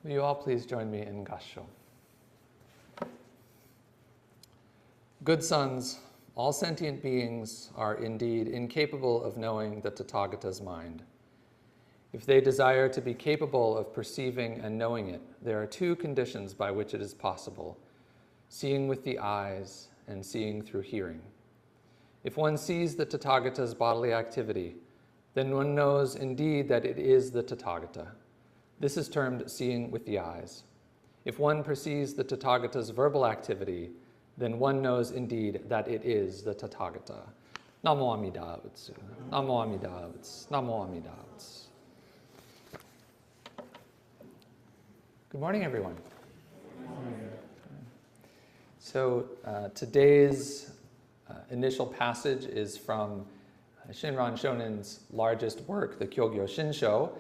Will you all please join me in Gassho? Good sons, all sentient beings are indeed incapable of knowing the Tathagata's mind. If they desire to be capable of perceiving and knowing it, there are two conditions by which it is possible: seeing with the eyes and seeing through hearing. If one sees the Tathagata's bodily activity, then one knows indeed that it is the Tathagata. This is termed seeing with the eyes. If one perceives the Tathagata's verbal activity, then one knows indeed that it is the Tathagata. Namo Amida Butsu. Namo Amida Butsu. Namo Amida Butsu. Good morning, everyone. So today's initial passage is from Shinran Shonin's largest work, the Kyogyo Shinsho,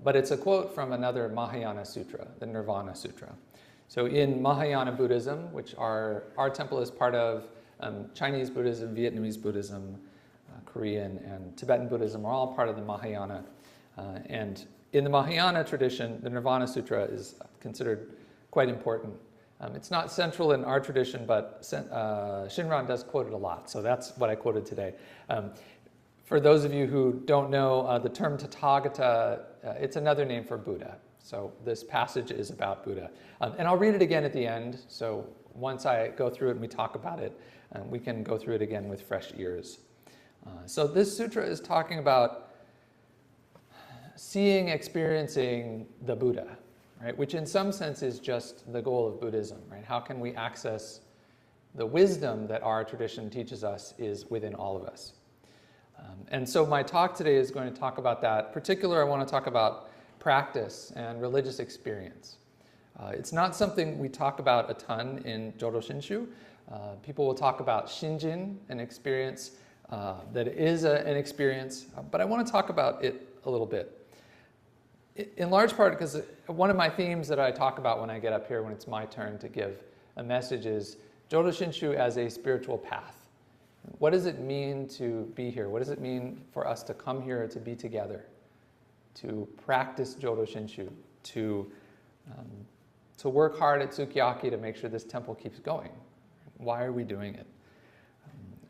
but it's a quote from another Mahayana Sutra, the Nirvana Sutra. So in Mahayana Buddhism, which our temple is part of, Chinese Buddhism, Vietnamese Buddhism, Korean and Tibetan Buddhism are all part of the Mahayana. And in the Mahayana tradition, the Nirvana Sutra is considered quite important. It's not central in our tradition, but Shinran does quote it a lot, so that's what I quoted today. For those of you who don't know, the term Tathagata, it's another name for Buddha. So this passage is about Buddha. And I'll read it again at the end, so once I go through it and we talk about it, we can go through it again with fresh ears. So this sutra is talking about seeing, experiencing the Buddha, right? Which in some sense is just the goal of Buddhism, right? How can we access the wisdom that our tradition teaches us is within all of us? And so my talk today is going to talk about that. In particular, I want to talk about practice and religious experience. It's not something we talk about a ton in Jodo Shinshu. People will talk about Shinjin, an experience that is an experience, but I want to talk about it a little bit. In large part because one of my themes that I talk about when I get up here, when it's my turn to give a message, is Jodo Shinshu as a spiritual path. What does it mean to be here? What does it mean for us to come here, to be together, to practice Jodo Shinshu, to work hard at Sukiyaki to make sure this temple keeps going? Why are we doing it?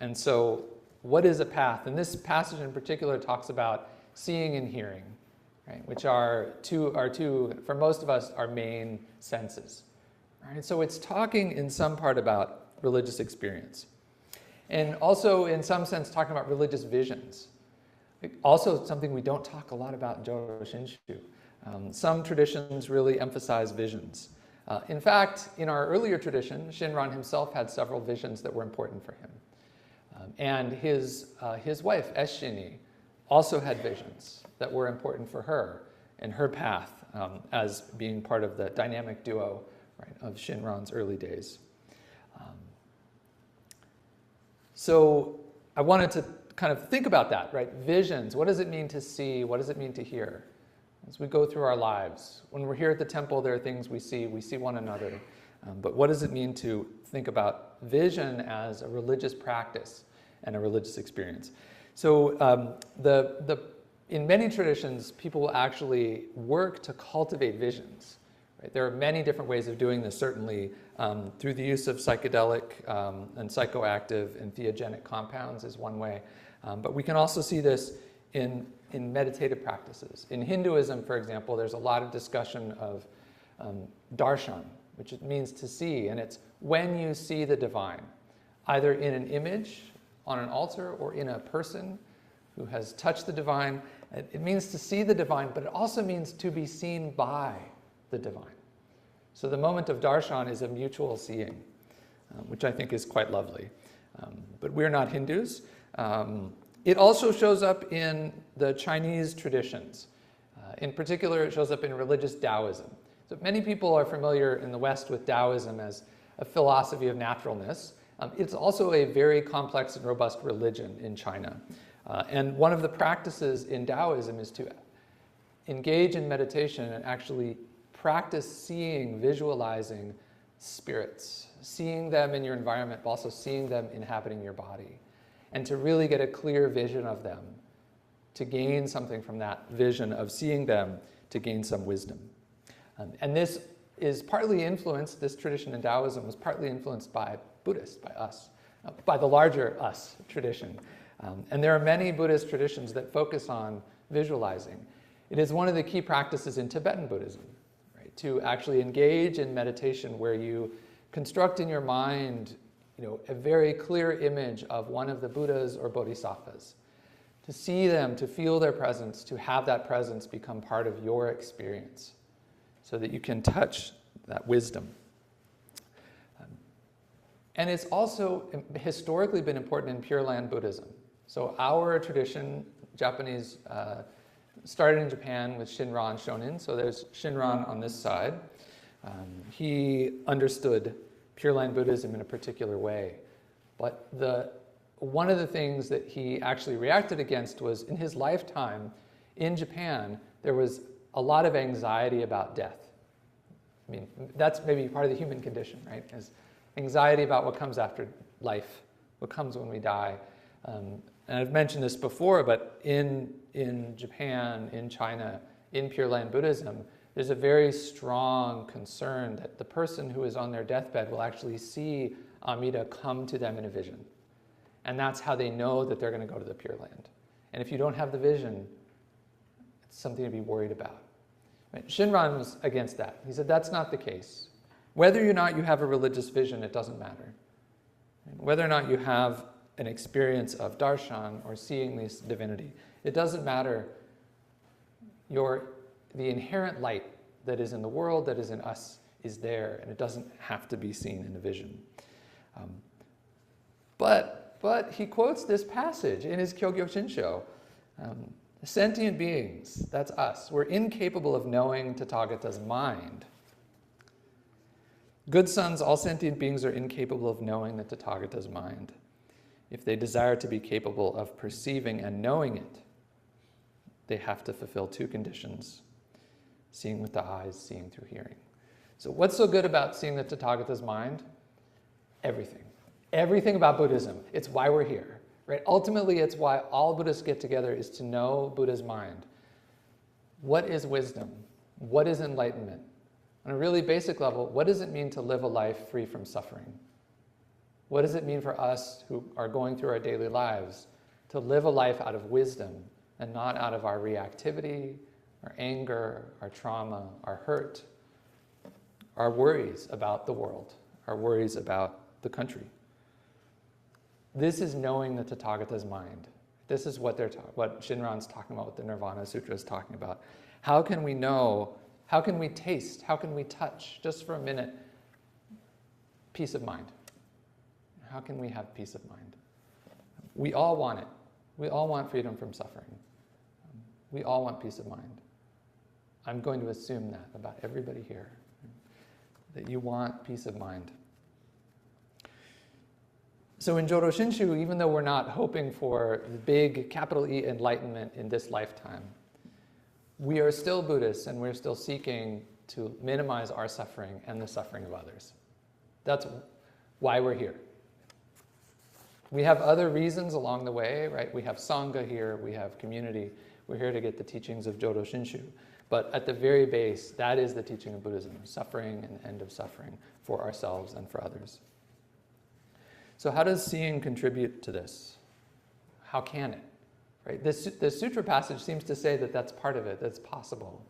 And so what is a path? And this passage in particular talks about seeing and hearing, right? Which are two, for most of us, our main senses. Right? So it's talking in some part about religious experience. And also, in some sense, talking about religious visions. Also, something we don't talk a lot about in Jodo Shinshu. Some traditions really emphasize visions. In fact, in our earlier tradition, Shinran himself had several visions that were important for him. And his wife, Eshini, also had visions that were important for her and her path as being part of the dynamic duo, right, of Shinran's early days. So I wanted to kind of think about that, right? Visions, what does it mean to see? What does it mean to hear? As we go through our lives, when we're here at the temple, there are things we see one another. But what does it mean to think about vision as a religious practice and a religious experience? So in many traditions, people will actually work to cultivate visions. Right? There are many different ways of doing this, certainly through the use of psychedelic and psychoactive and theogenic compounds is one way. But we can also see this in meditative practices. In Hinduism, for example, there's a lot of discussion of darshan, which it means to see, and it's when you see the divine, either in an image on an altar or in a person who has touched the divine. It means to see the divine, but it also means to be seen by the divine. So the moment of darshan is a mutual seeing, which I think is quite lovely. But we're not Hindus. It also shows up in the Chinese traditions. In particular, it shows up in religious Taoism. So many people are familiar in the West with Taoism as a philosophy of naturalness. It's also a very complex and robust religion in China. And one of the practices in Taoism is to engage in meditation and actually practice seeing, visualizing spirits, seeing them in your environment, but also seeing them inhabiting your body, and to really get a clear vision of them, to gain something from that vision of seeing them, to gain some wisdom. And this is partly influenced, this tradition in Taoism was partly influenced by Buddhists, by us, by the larger us tradition. And there are many Buddhist traditions that focus on visualizing. It is one of the key practices in Tibetan Buddhism, right? To actually engage in meditation where you construct in your mind, a very clear image of one of the Buddhas or Bodhisattvas. To see them, to feel their presence, to have that presence become part of your experience so that you can touch that wisdom. And it's also historically been important in Pure Land Buddhism. So our tradition, Japanese, started in Japan with Shinran Shonin. So there's Shinran on this side. He understood Pure Land Buddhism in a particular way. But one of the things that he actually reacted against was in his lifetime in Japan, there was a lot of anxiety about death. I mean, that's maybe part of the human condition, right? Is anxiety about what comes after life, what comes when we die. And I've mentioned this before, but in Japan, in China, in Pure Land Buddhism, there's a very strong concern that the person who is on their deathbed will actually see Amida come to them in a vision. And that's how they know that they're going to go to the Pure Land. And if you don't have the vision, it's something to be worried about. Right? Shinran was against that. He said that's not the case. Whether or not you have a religious vision, it doesn't matter. Whether or not you have an experience of darshan or seeing this divinity, it doesn't matter. The inherent light that is in the world, that is in us, is there, and it doesn't have to be seen in a vision. But he quotes this passage in his Kyogyo Shinsho. Sentient beings, that's us, we're incapable of knowing Tathagata's mind. Good sons, all sentient beings are incapable of knowing the Tathagata's mind. If they desire to be capable of perceiving and knowing it, they have to fulfill two conditions: seeing with the eyes, seeing through hearing. So what's so good about seeing the Tathagata's mind? Everything. Everything about Buddhism. It's why we're here, right? Ultimately, it's why all Buddhists get together is to know Buddha's mind. What is wisdom? What is enlightenment? On a really basic level, what does it mean to live a life free from suffering? What does it mean for us who are going through our daily lives to live a life out of wisdom and not out of our reactivity, our anger, our trauma, our hurt, our worries about the world, our worries about the country? This is knowing the Tathagata's mind. This is what Shinran's talking about, what the Nirvana Sutra is talking about. How can we know, how can we taste, how can we touch, just for a minute, peace of mind? How can we have peace of mind? We all want it. We all want freedom from suffering. We all want peace of mind. I'm going to assume that about everybody here, that you want peace of mind. So in Jodo Shinshu, even though we're not hoping for the big capital E enlightenment in this lifetime, we are still Buddhists and we're still seeking to minimize our suffering and the suffering of others. That's why we're here. We have other reasons along the way, right? We have Sangha here, we have community. We're here to get the teachings of Jodo Shinshu. But at the very base, that is the teaching of Buddhism, suffering and end of suffering for ourselves and for others. So how does seeing contribute to this? How can it? Right? This sutra passage seems to say that that's part of it, that's possible.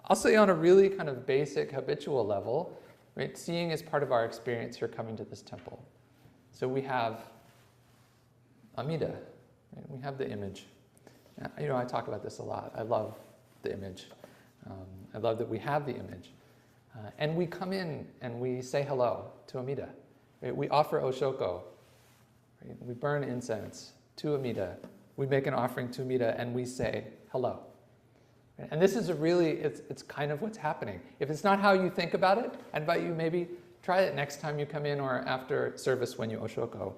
I'll say on a really kind of basic habitual level, right? Seeing is part of our experience here coming to this temple. So we have Amida, right? We have the image. I talk about this a lot. I love the image. I love that we have the image. And we come in and we say hello to Amida. Right? We offer Oshoko. Right? We burn incense to Amida. We make an offering to Amida and we say hello. Right? And this is it's kind of what's happening. If it's not how you think about it, I invite you maybe try it next time you come in or after service when you Oshoko.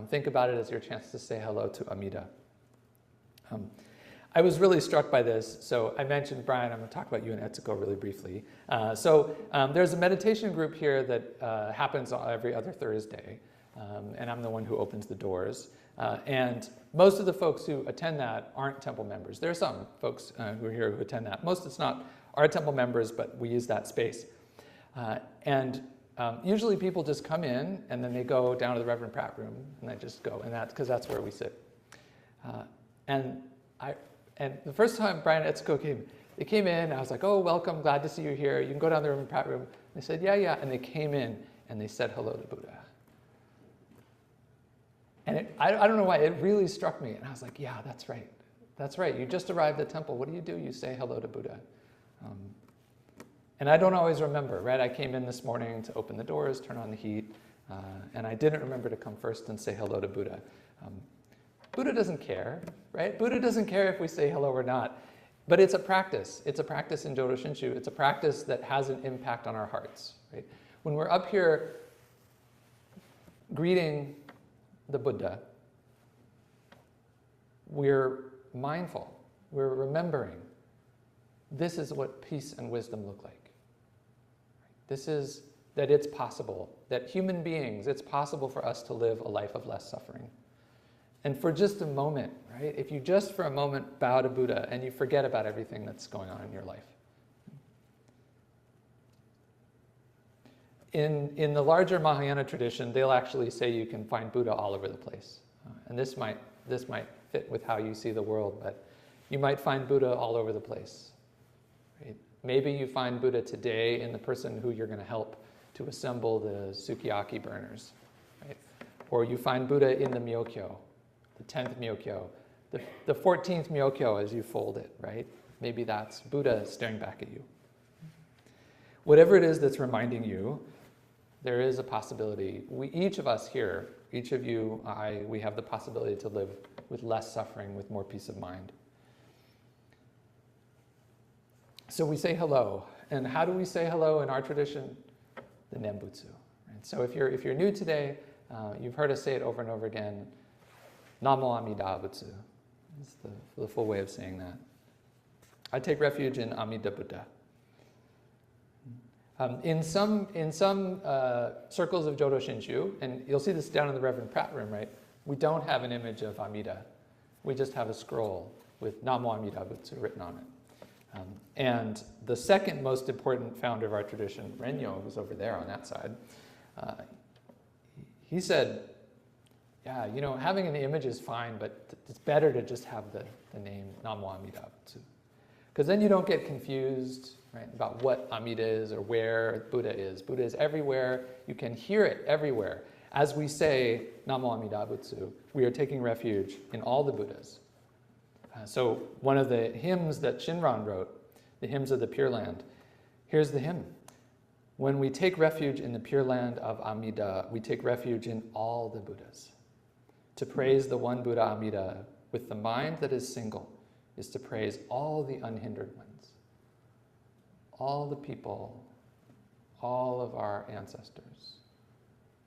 Think about it as your chance to say hello to Amida. I was really struck by this. So I mentioned, Brian, I'm going to talk about you and Etsuko really briefly. There's a meditation group here that happens every other Thursday, and I'm the one who opens the doors. And most of the folks who attend that aren't temple members. There are some folks who are here who attend that. Most, it's not are temple members, but we use that space. Usually people just come in and then they go down to the Reverend Pratt room and they just go, and because that's where we sit. And the first time Brian and Etsuko came, they came in, I was like, oh, welcome, glad to see you here. You can go down to the Reverend Pratt room. They said, yeah. And they came in and they said hello to Buddha. And I don't know why, it really struck me. And I was like, yeah, that's right. That's right. You just arrived at temple. What do? You say hello to Buddha. And I don't always remember, right? I came in this morning to open the doors, turn on the heat, and I didn't remember to come first and say hello to Buddha. Buddha doesn't care, right? Buddha doesn't care if we say hello or not. But it's a practice. It's a practice in Jodo Shinshu. It's a practice that has an impact on our hearts, right? When we're up here greeting the Buddha, we're mindful, we're remembering, this is what peace and wisdom look like. This is that it's possible, that human beings, it's possible for us to live a life of less suffering. And for just a moment, right, if you just for a moment bow to Buddha and you forget about everything that's going on in your life. In the larger Mahayana tradition, they'll actually say you can find Buddha all over the place. And this might fit with how you see the world, but you might find Buddha all over the place. Right? Maybe you find Buddha today in the person who you're going to help to assemble the sukiyaki burners. Right? Or you find Buddha in the myokyo, the 10th myokyo, the 14th myokyo as you fold it, right? Maybe that's Buddha staring back at you. Whatever it is that's reminding you, there is a possibility. Each of us here, each of you, we have the possibility to live with less suffering, with more peace of mind. So we say hello. And how do we say hello in our tradition? The Nembutsu. Right? So if you're new today, you've heard us say it over and over again. Namo Amida Butsu is the full way of saying that. I take refuge in Amida Buddha. In some circles of Jodo Shinshu, and you'll see this down in the Reverend Pratt room, right? We don't have an image of Amida. We just have a scroll with Namo Amida Butsu written on it. And the second most important founder of our tradition, Renyo, who's over there on that side, he said, yeah, having an image is fine, but it's better to just have the name Namo Amida Butsu. Because then you don't get confused, right, about what Amida is or where Buddha is. Buddha is everywhere. You can hear it everywhere. As we say Namo Amida Butsu, we are taking refuge in all the Buddhas. So one of the hymns that Shinran wrote, the hymns of the Pure Land, here's the hymn. When we take refuge in the Pure Land of Amida, we take refuge in all the Buddhas. To praise the one Buddha Amida with the mind that is single is to praise all the unhindered ones, all the people, all of our ancestors,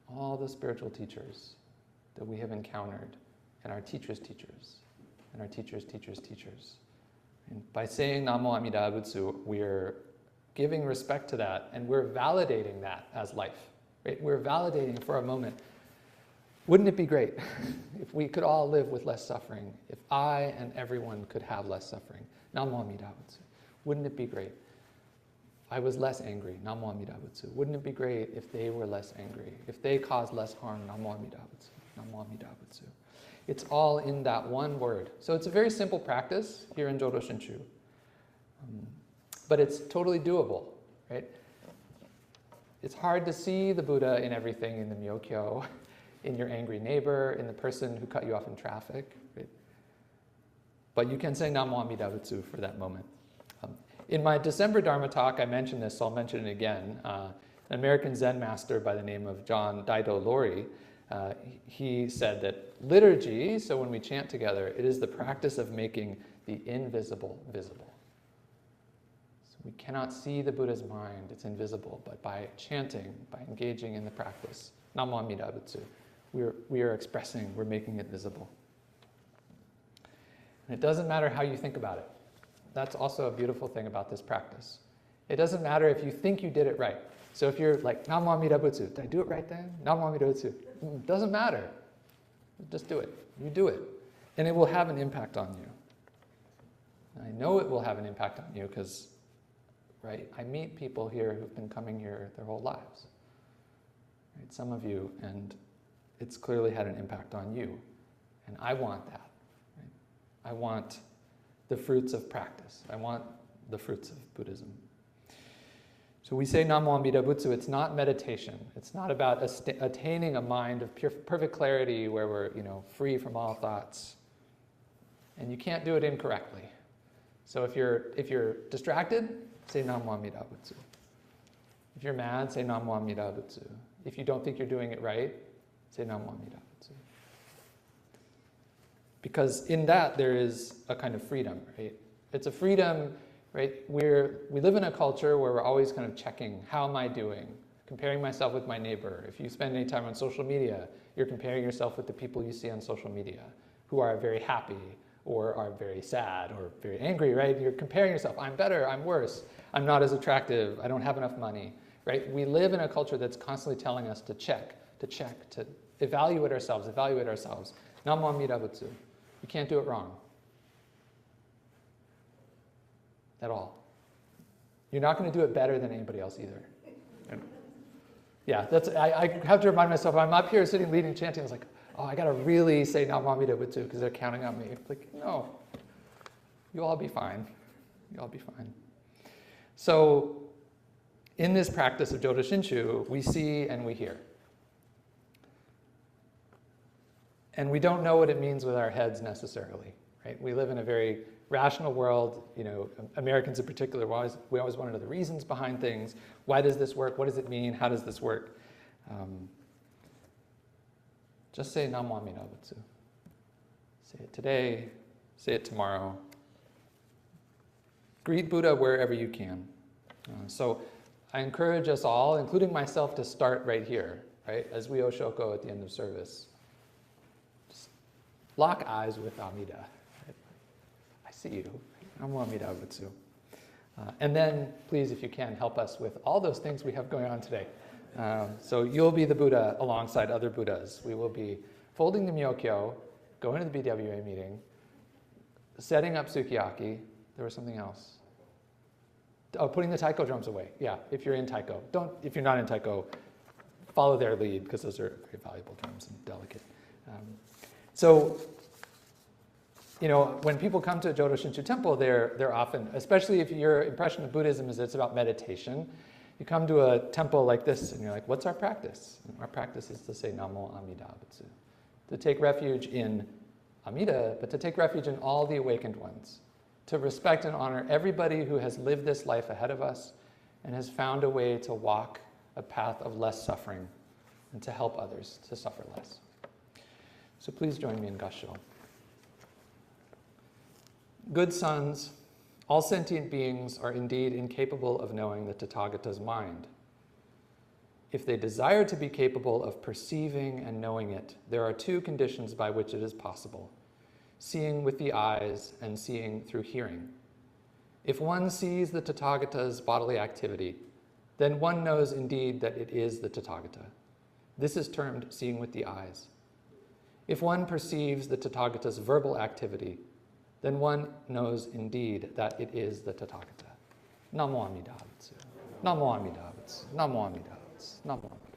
all the spiritual teachers that we have encountered, and our teachers' teachers, and our teachers' teachers' teachers. And by saying Namo Amida Butsu, we're giving respect to that, and we're validating that as life. Right? We're validating for a moment. Wouldn't it be great if we could all live with less suffering, if I and everyone could have less suffering? Namo Amida Butsu. Wouldn't it be great if I was less angry? Namo Amida Butsu. Wouldn't it be great if they were less angry, if they caused less harm? Namo Amida Butsu. Namo Amida Butsu. It's all in that one word. So it's a very simple practice here in Jodo Shinshu. But it's totally doable, right? It's hard to see the Buddha in everything, in the myokyo, in your angry neighbor, in the person who cut you off in traffic, right? But you can say Namo Amida Butsu for that moment. In my December Dharma talk, I mentioned this, so I'll mention it again. An American Zen master by the name of John Daido Lori, he said that liturgy, so when we chant together, it is the practice of making the invisible visible. So we cannot see the Buddha's mind, it's invisible, but by chanting, by engaging in the practice, Namo Amida Butsu, we are expressing, we're making it visible. And it doesn't matter how you think about it. That's also a beautiful thing about this practice. It doesn't matter if you think you did it right. So if you're like, Namo Amida Butsu, did I do it right then? Namo Amida Butsu. It doesn't matter. Just do it. You do it. And it will have an impact on you. And I know it will have an impact on you because right? I meet people here who've been coming here their whole lives, right? Some of you, and it's clearly had an impact on you. And I want that, right? I want the fruits of practice. I want the fruits of Buddhism. So we say Namo Amida Butsu, it's not meditation. It's not about attaining a mind of perfect clarity where we're, free from all thoughts. And you can't do it incorrectly. So if you're distracted, say Namo Amida Butsu. If you're mad, say Namo Amida Butsu. If you don't think you're doing it right, say Namo Amida Butsu. Because in that there is a kind of freedom, right? It's a freedom, right? We live in a culture where we're always kind of checking, how am I doing? Comparing myself with my neighbor. If you spend any time on social media, you're comparing yourself with the people you see on social media who are very happy or are very sad or very angry, right? You're comparing yourself. I'm better, I'm worse, I'm not as attractive, I don't have enough money, right? We live in a culture that's constantly telling us to check, to evaluate ourselves. Namo Amida Butsu. You can't do it wrong. At all. You're not going to do it better than anybody else either. Yeah, I have to remind myself, I'm up here sitting, leading, chanting, I was like, oh, I got to really say Namo Amida Butsu because they're counting on me. Like, no, you'll all be fine. You'll all be fine. So in this practice of Jodo Shinshu, we see and we hear. And we don't know what it means with our heads necessarily, right? We live in a very rational world. Americans in particular, we always want to know the reasons behind things. Why does this work? What does it mean? How does this work? Just say Namo Amida Butsu. Say it today, say it tomorrow. Greet Buddha wherever you can. So I encourage us all, including myself, to start right here, right? As we Oshoko at the end of service. Just lock eyes with Amida. Right? I see you. Namo Amida Butsu. And then, please, if you can, help us with all those things we have going on today. So you'll be the Buddha alongside other Buddhas. We will be folding the Myokyo, going to the BWA meeting, setting up Sukiyaki. There was something else. Oh, putting the taiko drums away. Yeah, if you're in taiko. If you're not in taiko, follow their lead because those are very valuable drums and delicate. When people come to a Jodo Shinshu temple, they're often, especially if your impression of Buddhism is it's about meditation, you come to a temple like this and you're like, what's our practice? And our practice is to say Namo Amida Butsu. To take refuge in Amida, but to take refuge in all the awakened ones. To respect and honor everybody who has lived this life ahead of us and has found a way to walk a path of less suffering and to help others to suffer less. So please join me in Gassho. Good sons, all sentient beings are indeed incapable of knowing the Tathagata's mind. If they desire to be capable of perceiving and knowing it, there are two conditions by which it is possible: seeing with the eyes and seeing through hearing. If one sees the Tathagata's bodily activity, then one knows indeed that it is the Tathagata. This is termed seeing with the eyes. If one perceives the Tathagata's verbal activity, then one knows indeed that it is the Tathagata. Namo Amida Butsu. Namo Amida Butsu. Namo Amida Butsu. Namo Amida Butsu.